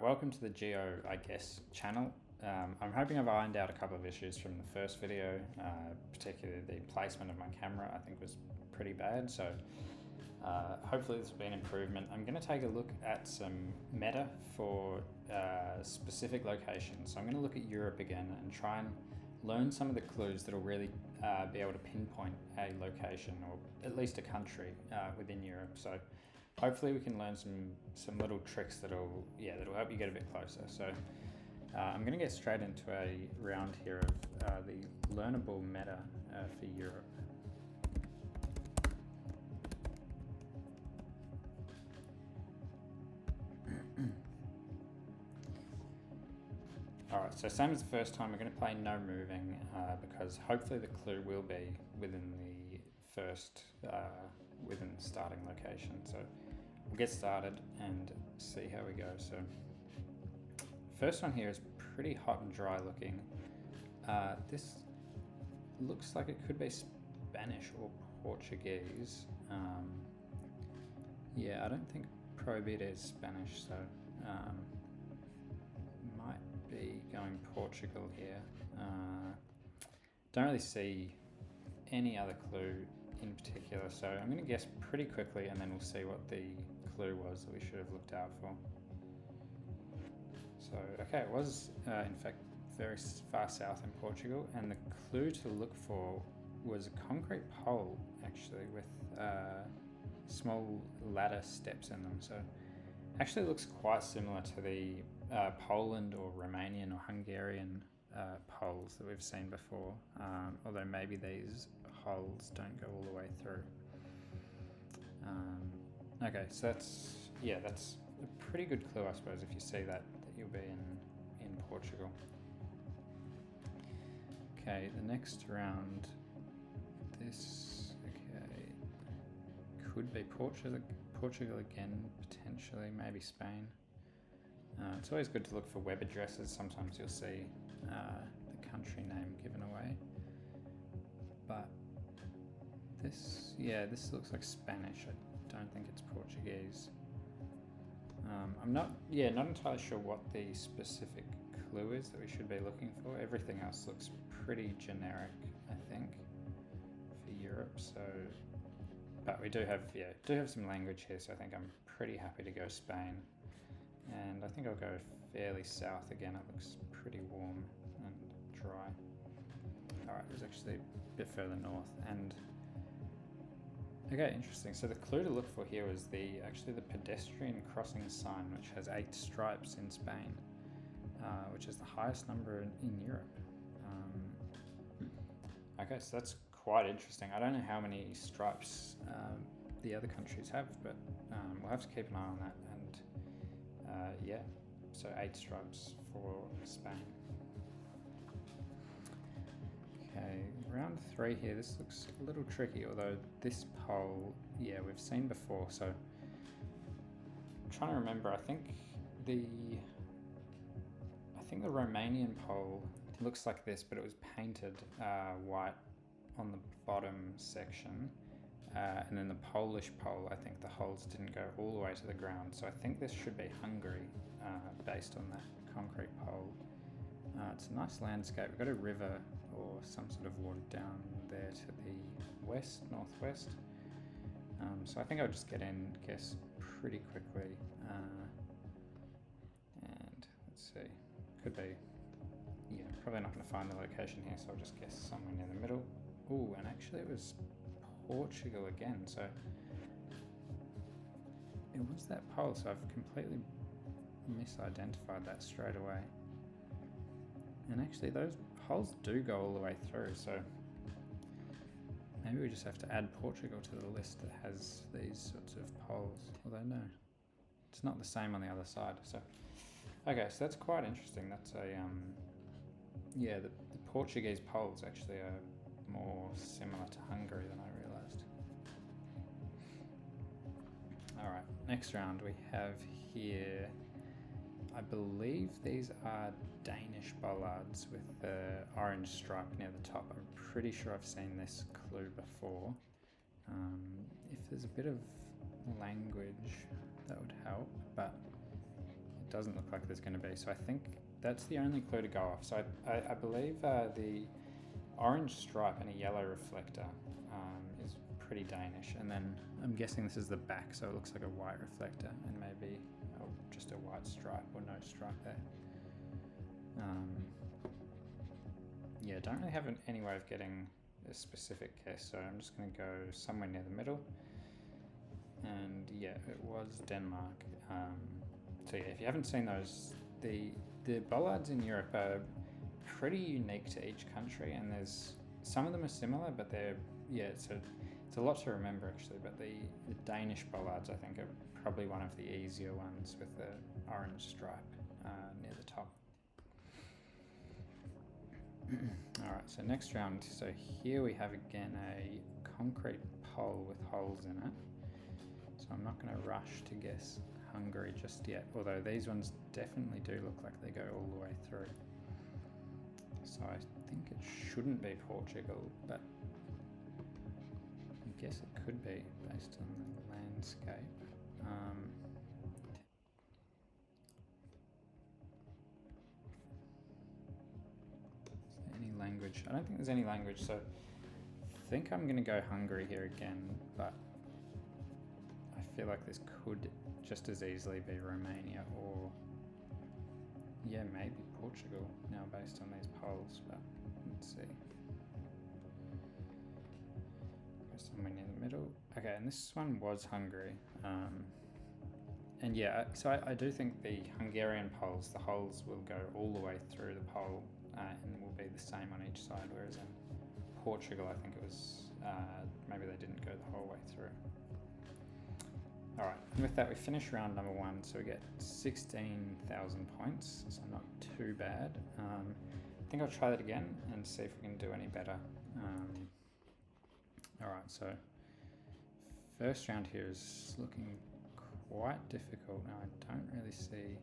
welcome to the GeoGuessr channel. I'm hoping I've ironed out a couple of issues from the first video, particularly the placement of my camera I think was pretty bad, so hopefully this will be an improvement. I'm going to take a look at some meta for specific locations. So I'm going to look at Europe again and try and learn some of the clues that will really be able to pinpoint a location or at least a country within Europe. So hopefully we can learn some little tricks that'll help you get a bit closer. So I'm going to get straight into a round here of the learnable meta for Europe. Alright, so same as the first time, we're going to play no moving because hopefully the clue will be within the first, within the starting location. So we'll get started and see how we go. So first one here is pretty hot and dry looking. This looks like it could be Spanish or Portuguese. Yeah, I don't think Prohibit is Spanish, so might be going Portugal here. Don't really see any other clue in particular, so I'm going to guess pretty quickly and then we'll see what the clue was that we should have looked out for. So, okay, it was in fact very far south in Portugal, and the clue to look for was a concrete pole actually with small ladder steps in them. So actually looks quite similar to the Poland or Romanian or Hungarian poles that we've seen before, although maybe these holes don't go all the way through. Okay, so that's a pretty good clue, I suppose, if you see that you'll be in Portugal. Okay, the next round, this, okay, could be Portugal again, potentially, maybe Spain. It's always good to look for web addresses. Sometimes you'll see the country name given away. But this looks like Spanish. I don't think it's Portuguese. I'm not entirely sure what the specific clue is that we should be looking for. Everything else looks pretty generic, I think, for Europe. So, but we do have some language here, so I think I'm pretty happy to go Spain. And I think I'll go fairly south again. It looks pretty warm and dry. Alright, it was actually a bit further north. And okay, interesting. So the clue to look for here was actually the pedestrian crossing sign, which has 8 stripes in Spain, which is the highest number in Europe. Okay, so that's quite interesting. I don't know how many stripes the other countries have, but we'll have to keep an eye on that. And yeah, so 8 stripes for Spain. Okay, round 3 here. This looks a little tricky, although this pole, yeah, we've seen before. So I'm trying to remember. I think the Romanian pole looks like this, but it was painted white on the bottom section. And then the Polish pole, I think the holes didn't go all the way to the ground. So I think this should be Hungary, based on that concrete pole. It's a nice landscape. We've got a river or some sort of water down there to the west, northwest. So I think I'll just guess pretty quickly. And let's see, could be, yeah, probably not going to find the location here, so I'll just guess somewhere near the middle. Ooh, and actually it was Portugal again, so it was that pole, so I've completely misidentified that straight away. And actually those holes do go all the way through, so maybe we just have to add Portugal to the list that has these sorts of poles, although no, it's not the same on the other side. So okay, so that's quite interesting. That's a yeah, the Portuguese poles actually are more similar to Hungary than I realized. All right, next round we have here, I believe these are Danish bollards with the orange stripe near the top. I'm pretty sure I've seen this clue before. If there's a bit of language, that would help, but doesn't look like there's going to be. So I think that's the only clue to go off. So I believe the orange stripe and a yellow reflector is pretty Danish. And then I'm guessing this is the back, so it looks like a white reflector and maybe just a white stripe or no stripe there. Yeah, don't really have any way of getting a specific guess, so I'm just going to go somewhere near the middle. And yeah, it was Denmark. So yeah, if you haven't seen those, the bollards in Europe are pretty unique to each country, and there's some of them are similar, but they're it's a lot to remember actually. But the Danish bollards, I think, are probably one of the easier ones with the orange stripe near the top. All right, so next round. So here we have again a concrete pole with holes in it. So I'm not going to rush to guess Hungary just yet, although these ones definitely do look like they go all the way through. So I think it shouldn't be Portugal, but I guess it could be based on the landscape. Is there any language? I don't think there's any language, so I think I'm going to go Hungary here again, but I feel like this could just as easily be Romania or, yeah, maybe Portugal now based on these polls, but let's see. Go somewhere near the middle. Okay, and this one was Hungary. And yeah, so I do think the Hungarian polls, the holes will go all the way through the pole and will be the same on each side, whereas in Portugal, I think it was, maybe they didn't go the whole way through. All right, and with that, we finish round number 1, so we get 16,000 points, so not too bad. I think I'll try that again and see if we can do any better. All right, so first round here is looking quite difficult. Now, I don't really see,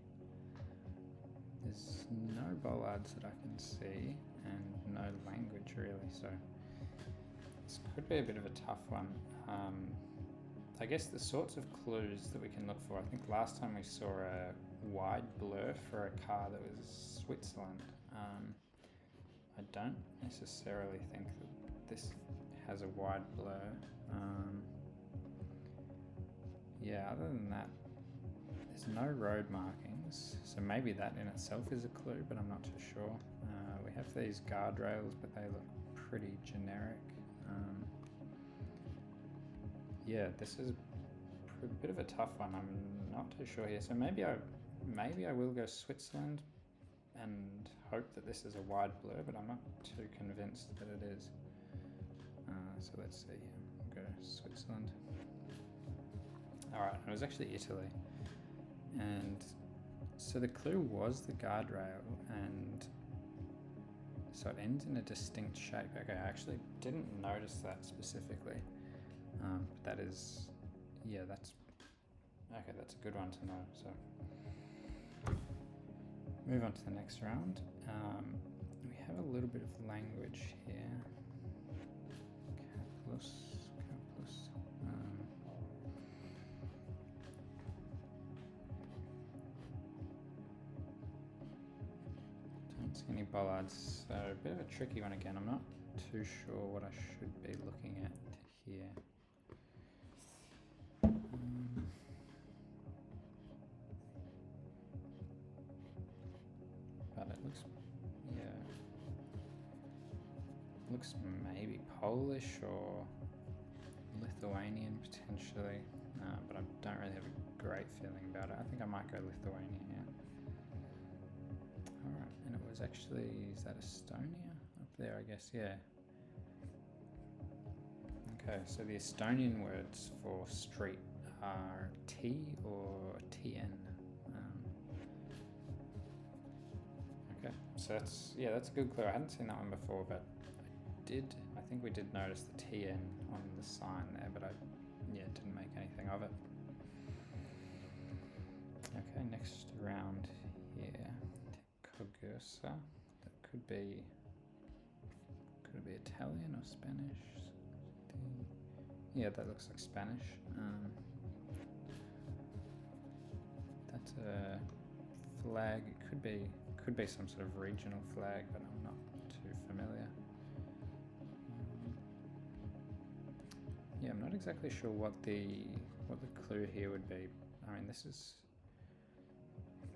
there's no bollards that I can see and no language really, so this could be a bit of a tough one. I guess the sorts of clues that we can look for, I think last time we saw a wide blur for a car that was Switzerland. I don't necessarily think that this has a wide blur. Yeah, other than that, there's no road markings, so maybe that in itself is a clue, but I'm not too sure. We have these guardrails, but they look pretty generic. Yeah, this is a bit of a tough one. I'm not too sure here. So maybe I will go Switzerland and hope that this is a wide blur, but I'm not too convinced that it is. So let's see. We'll go Switzerland. All right, it was actually Italy. And so the clue was the guardrail, and so it ends in a distinct shape. Okay, I actually didn't notice that specifically. But that is, yeah, that's a good one to know. So move on to the next round. We have a little bit of language here. Caplus. Don't see any bollards, so a bit of a tricky one again. I'm not too sure what I should be looking at here. But it looks, yeah, looks maybe Polish or Lithuanian potentially, but I don't really have a great feeling about it. I think I might go Lithuania, yeah. All right, and it was actually, is that Estonia up there, I guess, yeah. Okay, so the Estonian words for street are T or TN. Okay, so that's a good clue. I hadn't seen that one before, but I think we did notice the TN on the sign there, but I didn't make anything of it. Okay, next round here. GeoGuessr. That could be Italian or Spanish. Yeah, that looks like Spanish. That's a flag. It could be some sort of regional flag, but I'm not too familiar. Yeah, I'm not exactly sure what the clue here would be. I mean, this is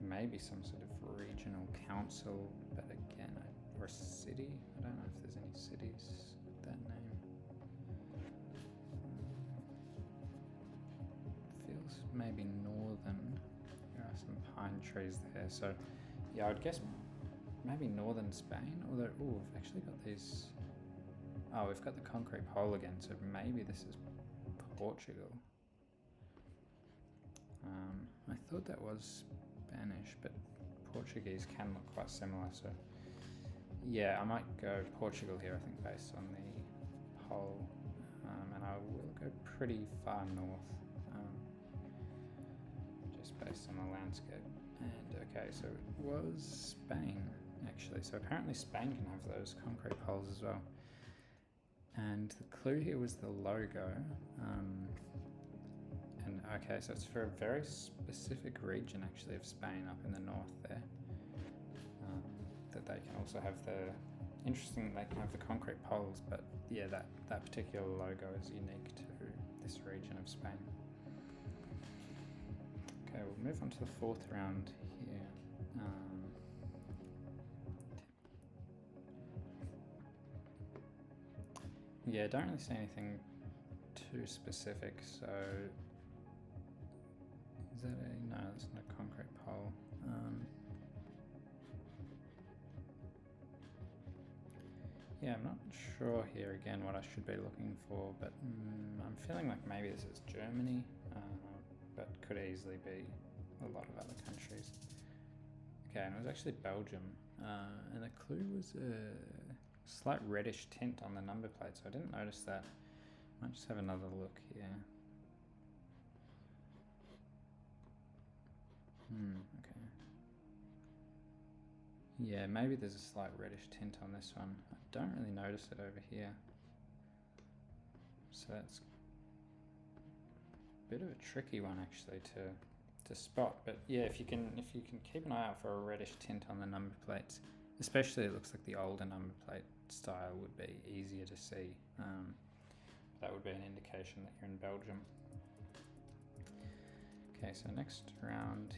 maybe some sort of regional council, but again, or a city. I don't know if there's any cities with that name. Feels maybe northern. There are some pine trees there, so yeah, I would guess maybe northern Spain. Although, oh, we've actually got these. Oh, we've got the concrete pole again, so maybe this is Portugal. I thought that was Spanish, but Portuguese can look quite similar, so yeah, I might go Portugal here, I think, based on the pole, and I will go pretty far north, just based on the landscape. And okay, so it was Spain, actually, so apparently Spain can have those concrete poles as well. And the clue here was the logo, and okay, so it's for a very specific region actually of Spain up in the north there, that they can also have they can have the concrete poles, but yeah, that particular logo is unique to this region of Spain. Okay, we'll move on to the fourth round here. Yeah, I don't really see anything too specific, so is that no, that's not a concrete pole. Yeah, I'm not sure here again what I should be looking for, but I'm feeling like maybe this is Germany, but could easily be a lot of other countries. Okay, and it was actually Belgium, and the clue was a slight reddish tint on the number plate, so I didn't notice that. Might just have another look here. Okay. Yeah, maybe there's a slight reddish tint on this one. I don't really notice it over here. So that's a bit of a tricky one actually to spot. But yeah, if you can keep an eye out for a reddish tint on the number plates, especially it looks like the older number plate style would be easier to see. That would be an indication that you're in Belgium. Okay, so next round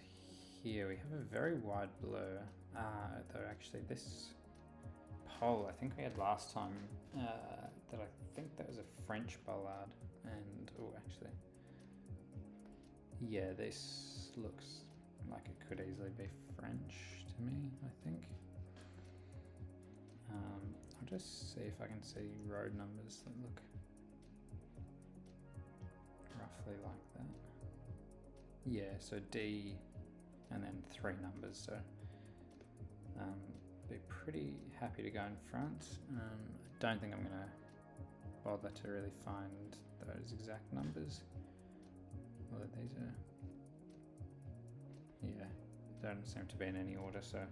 here we have a very wide blur, though actually this pole I think we had last time, that I think that was a French bollard, and oh actually yeah, this looks like it could easily be French to me, I think. I'll just see if I can see road numbers that look roughly like that. Yeah, so D and then 3 numbers, so be pretty happy to go in front. I don't think I'm going to bother to really find those exact numbers. Although these are, yeah, don't seem to be in any order, so I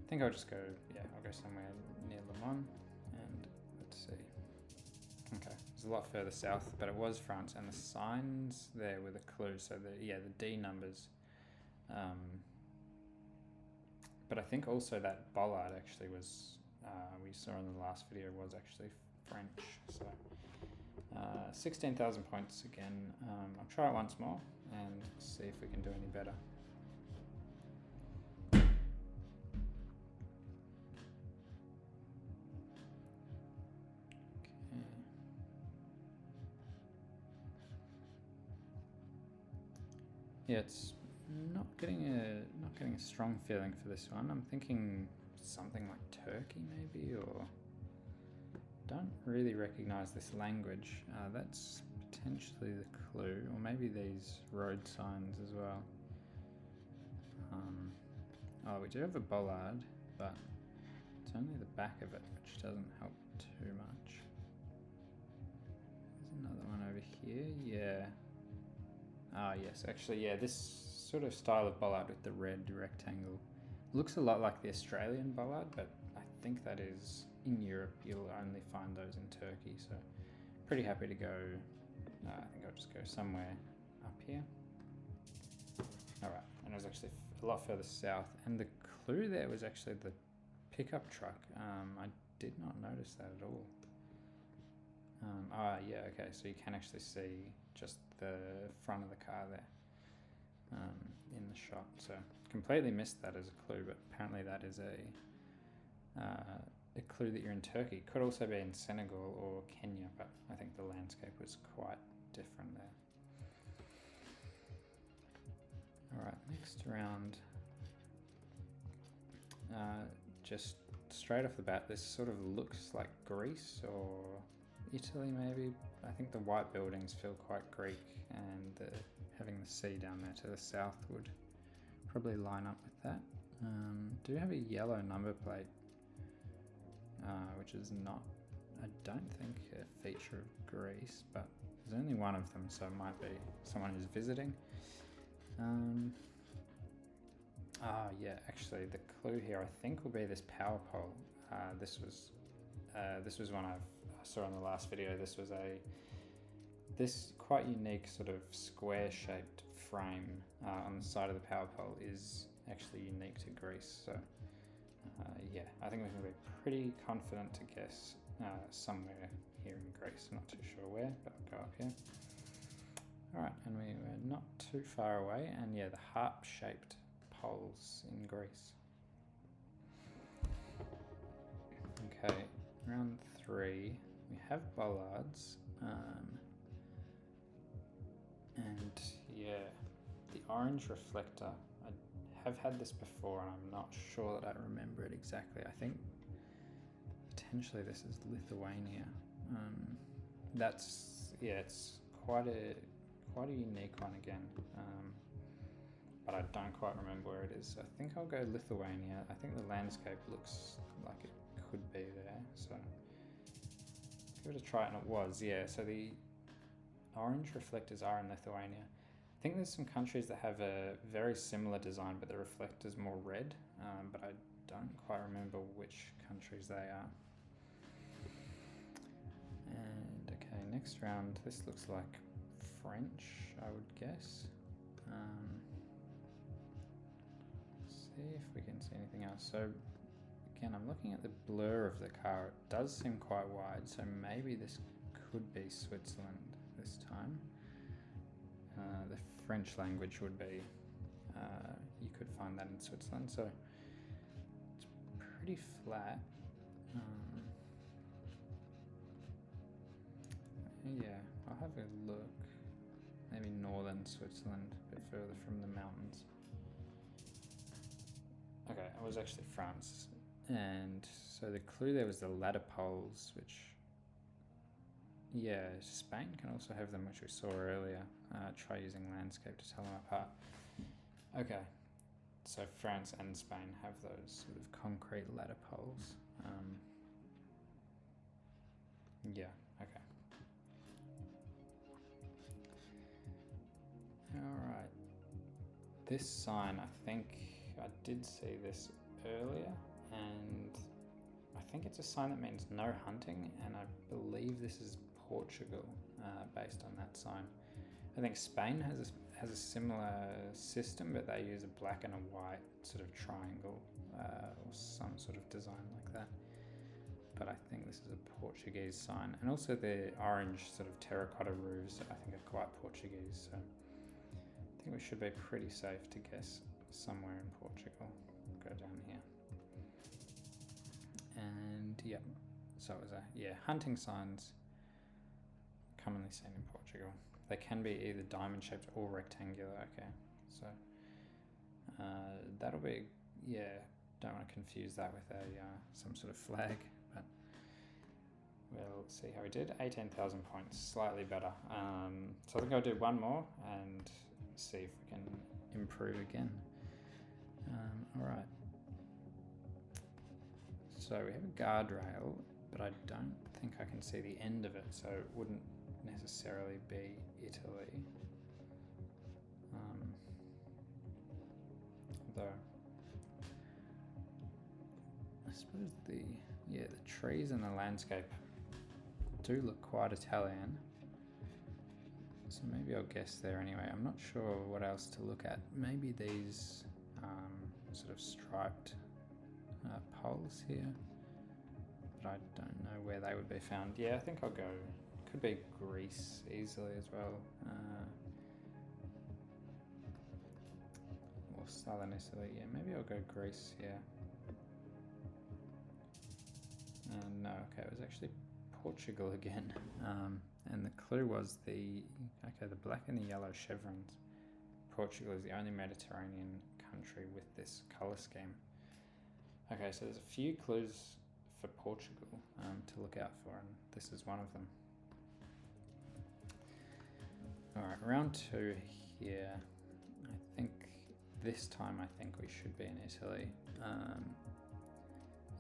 think I'll just go, yeah, I'll go somewhere near Le Mans, and let's see. Okay, it's a lot further south, but it was France, and the signs there were the clue, so the D numbers. But I think also that bollard actually was, we saw in the last video, was actually French. So 16,000 points again. I'll try it once more and see if we can do any better. Yeah, it's not getting a strong feeling for this one. I'm thinking something like Turkey maybe, or don't really recognize this language. That's potentially the clue, or maybe these road signs as well. Oh, we do have a bollard, but it's only the back of it, which doesn't help too much. There's another one over here, yeah. Ah, yes, actually, yeah, this sort of style of bollard with the red rectangle looks a lot like the Australian bollard, but I think that is, in Europe, you'll only find those in Turkey, so pretty happy to go, I think I'll just go somewhere up here. Alright, and it was actually a lot further south. And the clue there was actually the pickup truck. I did not notice that at all. Yeah, okay, so you can actually see just the front of the car there in the shot. So completely missed that as a clue, but apparently that is a clue that you're in Turkey. Could also be in Senegal or Kenya, but I think the landscape was quite different there. Alright, next round. Just straight off the bat, this sort of looks like Greece or Italy maybe. I think the white buildings feel quite Greek, and having the sea down there to the south would probably line up with that. Do have a yellow number plate, which is not, I don't think, a feature of Greece, but there's only one of them, so it might be someone who's visiting. Yeah, actually the clue here I think will be this power pole. This was one I saw in the last video. This quite unique sort of square shaped frame on the side of the power pole is actually unique to Greece. So yeah, I think we can be pretty confident to guess somewhere here in Greece. I'm not too sure where, but I'll go up here. Alright, and we were not too far away, and yeah, the harp shaped poles in Greece. Okay, round 3, we have bollards, and yeah, the orange reflector. I have had this before, and I'm not sure that I remember it exactly. I think potentially this is Lithuania. It's quite a unique one again, but I don't quite remember where it is. So I think I'll go Lithuania. I think the landscape looks like it could be there, so give it a try. And it was, yeah. So the orange reflectors are in Lithuania. I think there's some countries that have a very similar design, but the reflector's more red, but I don't quite remember which countries they are. And okay, next round, this looks like French, I would guess. See if we can see anything else. So again, I'm looking at the blur of the car. It does seem quite wide, so maybe this could be Switzerland this time. The French language would be, you could find that in Switzerland, so it's pretty flat. Yeah, I'll have a look. Maybe northern Switzerland, a bit further from the mountains. Okay, it was actually France. And so the clue there was the ladder poles, which, yeah, Spain can also have them, which we saw earlier. Try using landscape to tell them apart. Okay, so France and Spain have those sort of concrete ladder poles. Yeah, okay. Alright, this sign, I think I did see this earlier, and I think it's a sign that means no hunting, and I believe this is Portugal, based on that sign. I think Spain has a similar system, but they use a black and a white sort of triangle, or some sort of design like that. But I think this is a Portuguese sign, and also the orange sort of terracotta roofs I think are quite Portuguese, so I think we should be pretty safe to guess somewhere in Portugal. Go down here. And yeah, so it was hunting signs commonly seen in Portugal. They can be either diamond shaped or rectangular. Okay, so that'll be, don't want to confuse that with some sort of flag, but we'll see how we did. 18,000 points, slightly better. So I think I'll do one more and see if we can improve again. Alright, so we have a guardrail, but I don't think I can see the end of it, so it wouldn't necessarily be Italy. Although I suppose the trees and the landscape do look quite Italian, so maybe I'll guess there anyway. I'm not sure what else to look at. Maybe these sort of striped poles here, but I don't know where they would be found. Yeah, I think I'll go, could be Greece easily as well, or southern Italy. Yeah, maybe I'll go Greece here. No, okay, it was actually Portugal again, and the clue was the black and the yellow chevrons. Portugal is the only Mediterranean country with this colour scheme. Okay, so there's a few clues for Portugal to look out for, and this is one of them. Alright, round 2 here. I think this time we should be in Italy.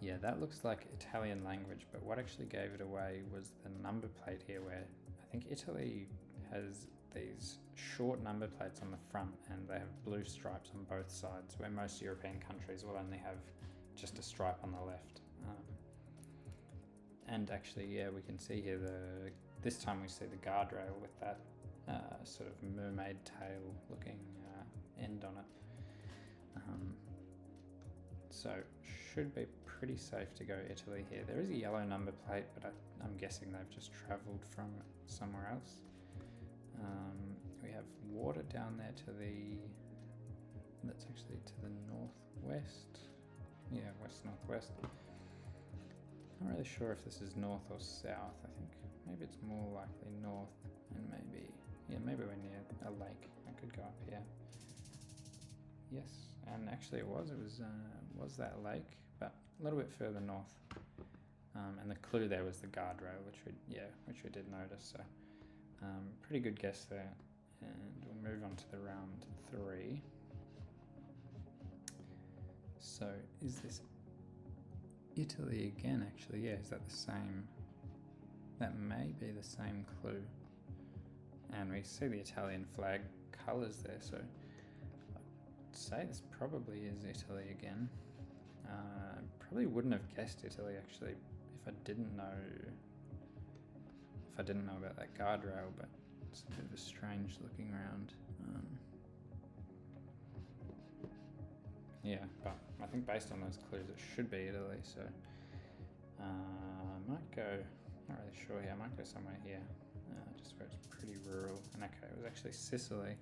Yeah, that looks like Italian language, but what actually gave it away was the number plate here, where I think Italy has these short number plates on the front and they have blue stripes on both sides, where most European countries will only have just a stripe on the left. And actually, yeah, we can see here this time we see the guardrail with that sort of mermaid tail looking end on it. So should be pretty safe to go Italy here. There is a yellow number plate, but I'm guessing they've just travelled from somewhere else. We have water down there that's actually to the northwest. Yeah, west-northwest. Not really sure if this is north or south. I think maybe it's more likely north, and maybe we're near a lake. I could go up here. Yes, and actually it was that lake, but a little bit further north. And the clue there was the guardrail, which we did notice. So pretty good guess there. And we'll move on to the round 3. So is this Italy again? Actually, yeah. Is that the same? That may be the same clue. And we see the Italian flag colours there, so I'd say this probably is Italy again. Probably wouldn't have guessed Italy actually if I didn't know about that guardrail, but it's a bit of a strange looking round. Yeah, but I think based on those clues it should be Italy, so I might go, not really sure here, I might go somewhere here, just where it's pretty rural. And okay, it was actually Sicily,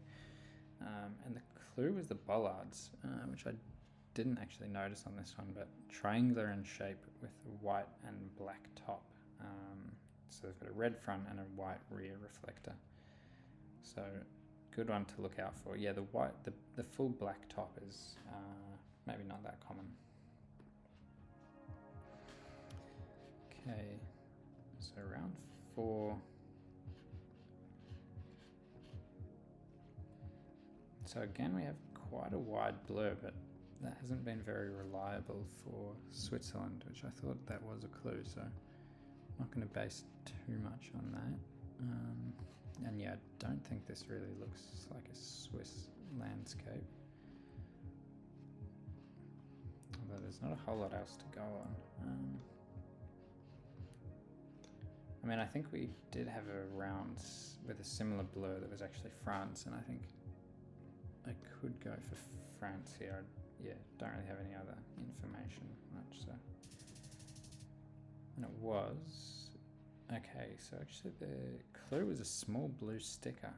and the clue was the bollards, which I didn't actually notice on this one, but triangular in shape with a white and black top. So they've got a red front and a white rear reflector. So good one to look out for. Yeah, the full black top is maybe not that common. Okay, so round 4. So again, we have quite a wide blur, but that hasn't been very reliable for Switzerland, which I thought that was a clue, so I'm not going to base too much on that. And yeah, I don't think this really looks like a Swiss landscape. Although there's not a whole lot else to go on. I mean, I think we did have a round with a similar blur that was actually France, and I think I could go for France here. Yeah, don't really have any other information much, so. And it was, okay, so actually the clue was a small blue sticker.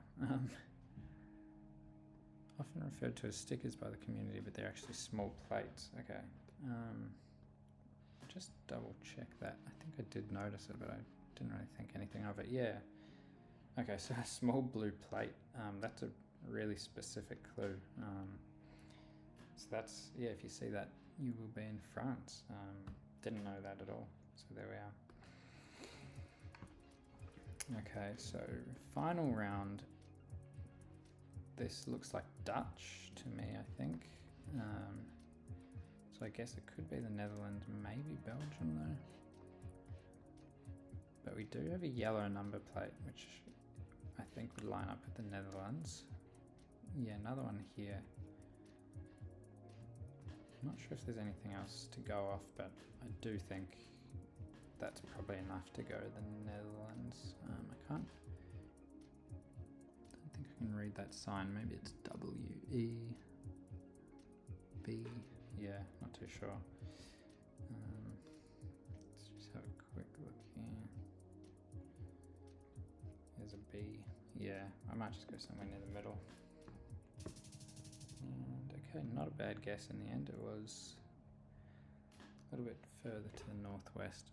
Often referred to as stickers by the community, but they're actually small plates. Okay, just double check that. I think I did notice it, but I didn't really think anything of it. Yeah, okay, so a small blue plate, that's a really specific clue. So that's, yeah, if you see that, you will be in France. Didn't know that at all, so there we are. Okay, so final round. This looks like Dutch to me, I think. So I guess it could be the Netherlands, maybe Belgium though. But we do have a yellow number plate, which I think would line up with the Netherlands. Yeah, another one here. I'm not sure if there's anything else to go off, but I do think that's probably enough to go to the Netherlands. I don't think I can read that sign. Maybe it's W-E-B. yeah, not too sure. Let's just have a quick look here. There's a B. Yeah, I might just go somewhere near the middle. And okay, not a bad guess in the end. It was a little bit further to the northwest.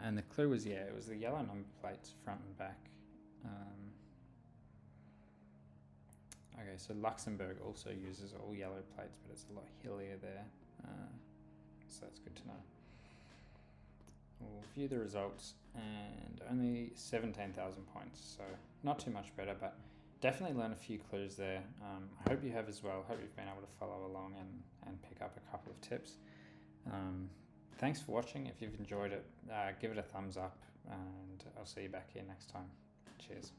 And the clue was, yeah, it was the yellow number plates front and back. Okay, so Luxembourg also uses all yellow plates, but it's a lot hillier there. So that's good to know. We'll view the results, and only 17,000 points, so not too much better, but definitely learn a few clues there. I hope you have as well. Hope you've been able to follow along and pick up a couple of tips. Thanks for watching. If you've enjoyed it, give it a thumbs up, and I'll see you back here next time. Cheers.